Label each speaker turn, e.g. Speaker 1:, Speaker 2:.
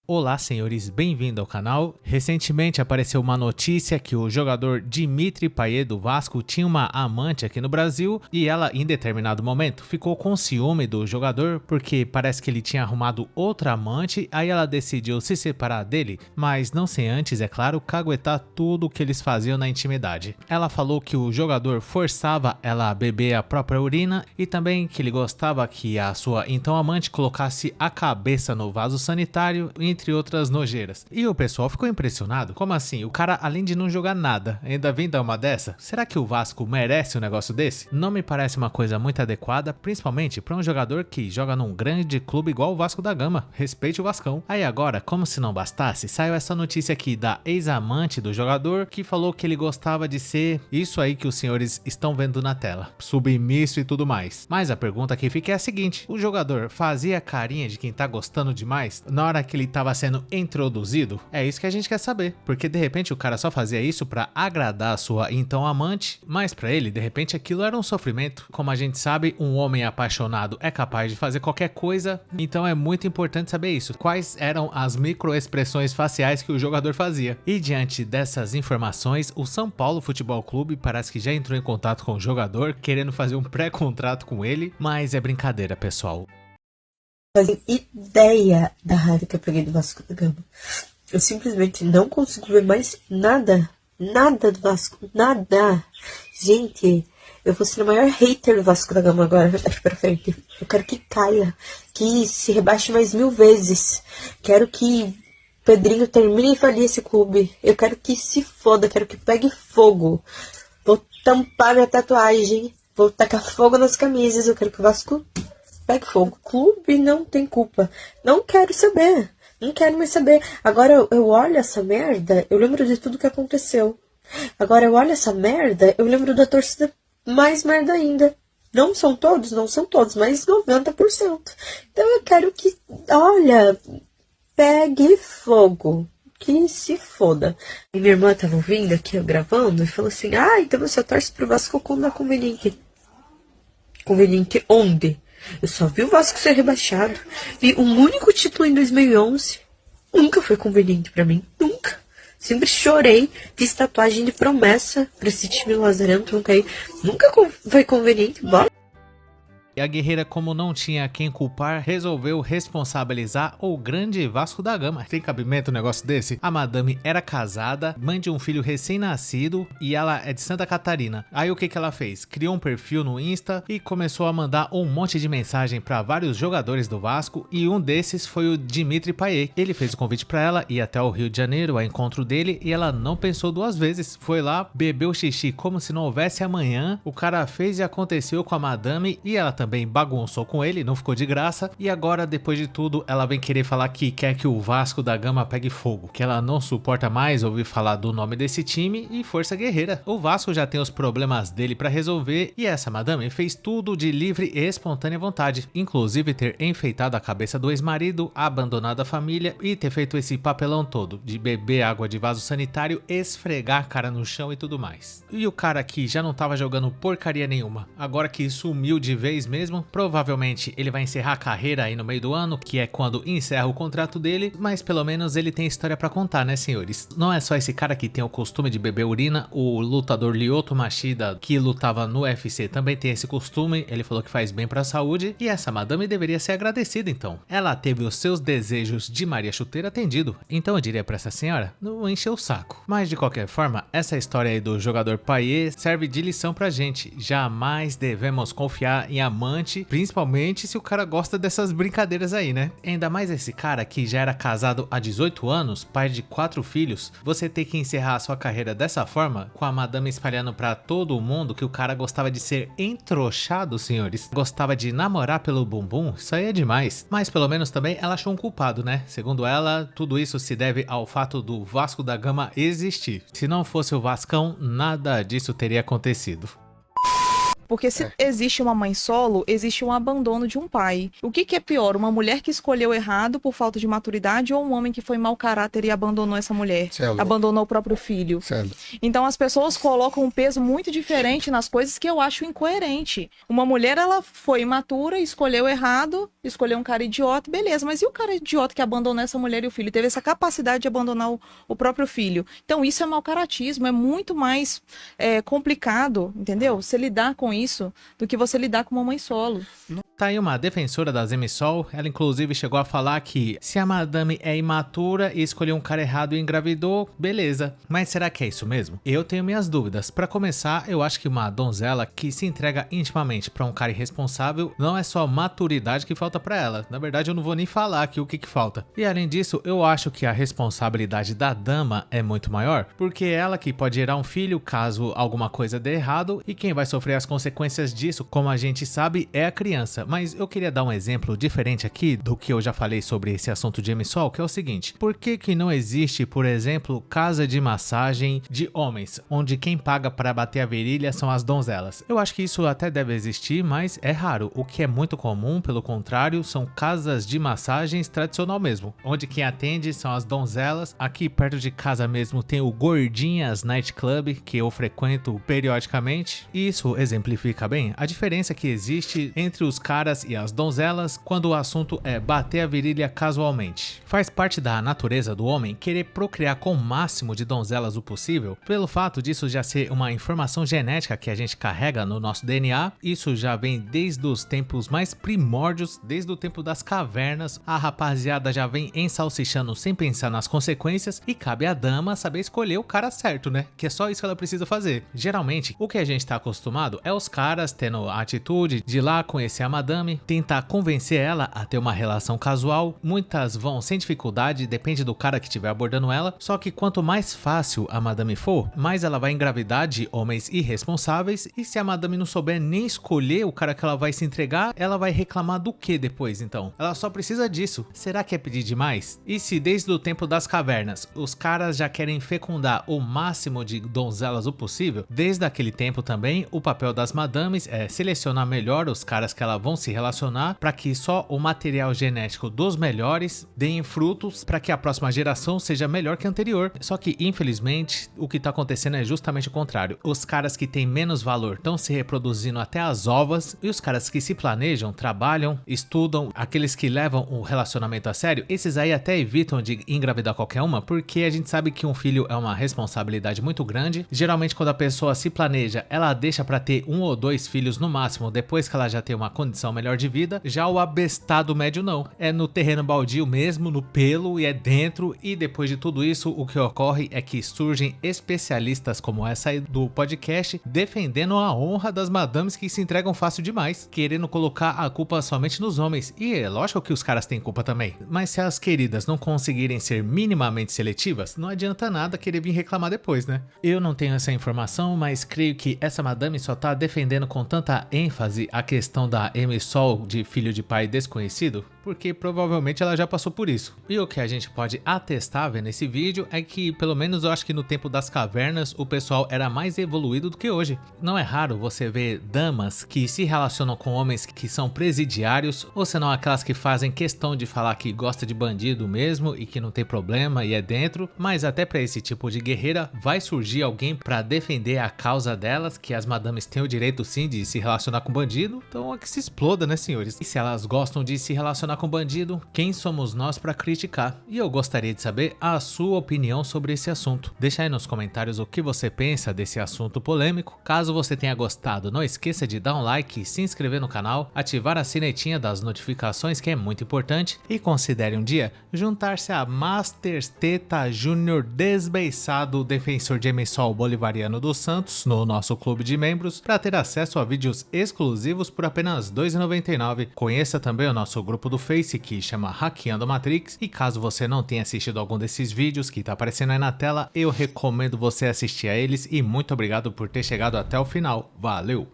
Speaker 1: Olá, senhores, bem-vindo ao canal. Recentemente apareceu uma notícia que o jogador Dimitri Payet do Vasco tinha uma amante aqui no Brasil e ela, em determinado momento, ficou com ciúme do jogador porque parece que ele tinha arrumado outra amante, aí ela decidiu se separar dele, mas não sem antes, é claro, caguetar tudo o que eles faziam na intimidade. Ela falou que o jogador forçava ela a beber a própria urina e também que ele gostava que a sua então amante colocasse a cabeça no vaso sanitário, entre outras nojeiras. E o pessoal ficou impressionado. Como assim? O cara, além de não jogar nada, ainda vem dar uma dessa? Será que o Vasco merece um negócio desse? Não me parece uma coisa muito adequada, principalmente para um jogador que joga num grande clube igual o Vasco da Gama. Respeite o Vascão. Aí agora, como se não bastasse, saiu essa notícia aqui da ex-amante do jogador que falou que ele gostava de ser isso aí que os senhores estão vendo na tela, submisso e tudo mais. Mas a pergunta que fica é a seguinte: o jogador fazia carinha de quem tá gostando demais na hora que ele tava sendo introduzido? É isso que a gente quer saber, porque de repente o cara só fazia isso pra agradar a sua então amante, mas pra ele de repente aquilo era um sofrimento. Como a gente sabe, um homem apaixonado é capaz de fazer qualquer coisa, então é muito importante saber isso. Quais eram as microexpressões faciais que o jogador fazia? E diante dessas informações, o São Paulo Futebol Clube parece que já entrou em contato com o jogador, querendo fazer um pré-contrato com ele, mas é brincadeira, pessoal.
Speaker 2: Fazem ideia da raiva que eu peguei do Vasco da Gama. Eu simplesmente não consigo ver mais nada do Vasco, nada. Gente, eu vou ser o maior hater do Vasco da Gama agora, daqui pra frente. Eu quero que caia, que se rebaixe mais 1000 vezes. Quero que Pedrinho termine e falir esse clube. Eu quero que se foda, quero que pegue fogo. Vou tampar minha tatuagem, vou tacar fogo nas camisas, eu quero que o Vasco pegue fogo. O clube não tem culpa. Não quero saber. Não quero mais saber. Agora eu olho essa merda, eu lembro de tudo que aconteceu. Agora eu olho essa merda, eu lembro da torcida mais merda ainda. Não são todos, mas 90%. Então eu quero que, olha, pegue fogo. Que se foda. E minha irmã tava ouvindo aqui, eu gravando, e falou assim: então você torce pro Vasco quando é conveniente. Conveniente onde? Eu só vi o Vasco ser rebaixado. Vi um único título em 2011. Nunca foi conveniente pra mim. Nunca. Sempre chorei. Fiz tatuagem de promessa pra esse time lazarento não cair. Nunca foi conveniente. Bora.
Speaker 1: E a guerreira, como não tinha quem culpar, resolveu responsabilizar o grande Vasco da Gama. Tem cabimento um negócio desse? A madame era casada, mãe de um filho recém-nascido e ela é de Santa Catarina. Aí o que ela fez? Criou um perfil no Insta e começou a mandar um monte de mensagem para vários jogadores do Vasco e um desses foi o Dimitri Payet. Ele fez o convite para ela ir até o Rio de Janeiro, ao encontro dele, e ela não pensou duas vezes. Foi lá, bebeu xixi como se não houvesse amanhã. O cara fez e aconteceu com a madame e ela também bagunçou com ele, não ficou de graça, e agora depois de tudo ela vem querer falar que quer que o Vasco da Gama pegue fogo, que ela não suporta mais ouvir falar do nome desse time e força guerreira. O Vasco já tem os problemas dele pra resolver e essa madame fez tudo de livre e espontânea vontade, inclusive ter enfeitado a cabeça do ex-marido, abandonado a família e ter feito esse papelão todo de beber água de vaso sanitário, esfregar a cara no chão e tudo mais. E o cara que já não tava jogando porcaria nenhuma, agora que sumiu de vez mesmo, provavelmente ele vai encerrar a carreira aí no meio do ano, que é quando encerra o contrato dele, mas pelo menos ele tem história pra contar, né, senhores? Não é só esse cara que tem o costume de beber urina, o lutador Lyoto Machida, que lutava no UFC, também tem esse costume, ele falou que faz bem pra saúde, e essa madame deveria ser agradecida então. Ela teve os seus desejos de Maria Chuteira atendido, então eu diria pra essa senhora, não encher o saco. Mas de qualquer forma, essa história aí do jogador Payet serve de lição pra gente, jamais devemos confiar em amante, principalmente se o cara gosta dessas brincadeiras aí, né? Ainda mais esse cara que já era casado há 18 anos, pai de 4 filhos, você ter que encerrar a sua carreira dessa forma, com a madame espalhando pra todo mundo que o cara gostava de ser entroxado, senhores. Gostava de namorar pelo bumbum, isso aí é demais. Mas pelo menos também ela achou um culpado, né? Segundo ela, tudo isso se deve ao fato do Vasco da Gama existir. Se não fosse o Vascão, nada disso teria acontecido.
Speaker 3: Porque se existe uma mãe solo, existe um abandono de um pai. O que é pior? Uma mulher que escolheu errado por falta de maturidade ou um homem que foi mau caráter e abandonou essa mulher? Abandonou o próprio filho. Então as pessoas colocam um peso muito diferente nas coisas que eu acho incoerente. Uma mulher, ela foi imatura, escolheu errado, escolheu um cara idiota, beleza. Mas e o cara idiota que abandonou essa mulher e o filho? Teve essa capacidade de abandonar o próprio filho. Então isso é mau caratismo, é muito mais complicado, entendeu? Você lidar com isso do que você lidar com uma mãe solo.
Speaker 1: Tá aí uma defensora das MSOL, ela inclusive chegou a falar que se a madame é imatura e escolheu um cara errado e engravidou, beleza. Mas será que é isso mesmo? Eu tenho minhas dúvidas. Pra começar, eu acho que uma donzela que se entrega intimamente pra um cara irresponsável não é só maturidade que falta pra ela. Na verdade, eu não vou nem falar aqui o que falta. E além disso, eu acho que a responsabilidade da dama é muito maior, porque é ela que pode gerar um filho caso alguma coisa dê errado, e quem vai sofrer as consequências disso, como a gente sabe, é a criança. Mas eu queria dar um exemplo diferente aqui do que eu já falei sobre esse assunto de MSOL, que é o seguinte: por que não existe, por exemplo, casa de massagem de homens, onde quem paga para bater a virilha são as donzelas? Eu acho que isso até deve existir, mas é raro. O que é muito comum, pelo contrário, são casas de massagens tradicional mesmo, onde quem atende são as donzelas. Aqui perto de casa mesmo tem o Gordinhas Night Club, que eu frequento periodicamente, e isso exemplifica bem a diferença que existe entre os caras e as donzelas quando o assunto é bater a virilha casualmente. Faz parte da natureza do homem querer procriar com o máximo de donzelas o possível, pelo fato disso já ser uma informação genética que a gente carrega no nosso DNA. Isso já vem desde os tempos mais primórdios, desde o tempo das cavernas. A rapaziada já vem ensalsichando sem pensar nas consequências, e cabe à dama saber escolher o cara certo, né? Que é só isso que ela precisa fazer. Geralmente, o que a gente tá acostumado é os caras tendo a atitude de ir lá conhecer a madame, tentar convencer ela a ter uma relação casual. Muitas vão sem dificuldade, depende do cara que estiver abordando ela. Só que quanto mais fácil a madame for, mais ela vai engravidar de homens irresponsáveis, e se a madame não souber nem escolher o cara que ela vai se entregar, ela vai reclamar do que depois então? Ela só precisa disso. Será que é pedir demais? E se desde o tempo das cavernas os caras já querem fecundar o máximo de donzelas o possível, desde aquele tempo também o papel das madames é selecionar melhor os caras que elas vão se relacionar, para que só o material genético dos melhores deem frutos, para que a próxima geração seja melhor que a anterior. Só que infelizmente o que tá acontecendo é justamente o contrário. Os caras que têm menos valor estão se reproduzindo até as ovas, e os caras que se planejam, trabalham, estudam, aqueles que levam o relacionamento a sério, esses aí até evitam de engravidar qualquer uma, porque a gente sabe que um filho é uma responsabilidade muito grande. Geralmente quando a pessoa se planeja, ela deixa para ter 1 ou 2 filhos no máximo, depois que ela já tem uma condição melhor de vida. Já o abestado médio não, é no terreno baldio mesmo, no pelo, e é dentro. E depois de tudo isso, o que ocorre é que surgem especialistas como essa aí do podcast, defendendo a honra das madames que se entregam fácil demais, querendo colocar a culpa somente nos homens. E é lógico que os caras têm culpa também, mas se as queridas não conseguirem ser minimamente seletivas, não adianta nada querer vir reclamar depois, né? Eu não tenho essa informação, mas creio que essa madame só tá defendendo com tanta ênfase a questão da MSOL de filho de pai desconhecido, porque provavelmente ela já passou por isso. E o que a gente pode atestar vendo esse vídeo é que, pelo menos eu acho que no tempo das cavernas, o pessoal era mais evoluído do que hoje. Não é raro você ver damas que se relacionam com homens que são presidiários, ou senão aquelas que fazem questão de falar que gosta de bandido mesmo e que não tem problema e é dentro. Mas até para esse tipo de guerreira vai surgir alguém para defender a causa delas, que as madames têm o direito sim de se relacionar com bandido. Então é que se exploda, né, senhores? E se elas gostam de se relacionar com bandido, quem somos nós para criticar? E eu gostaria de saber a sua opinião sobre esse assunto. Deixa aí nos comentários o que você pensa desse assunto polêmico. Caso você tenha gostado, não esqueça de dar um like, se inscrever no canal, ativar a sinetinha das notificações, que é muito importante, e considere um dia juntar-se a Masters Teta Júnior desbeiçado, defensor de MSOL Bolivariano dos Santos, no nosso clube de membros, para ter acesso a vídeos exclusivos por apenas R$ 2,99. Conheça também o nosso grupo do Face, que chama Hackeando a Matrix, e caso você não tenha assistido algum desses vídeos que tá aparecendo aí na tela, eu recomendo você assistir a eles, e muito obrigado por ter chegado até o final. Valeu!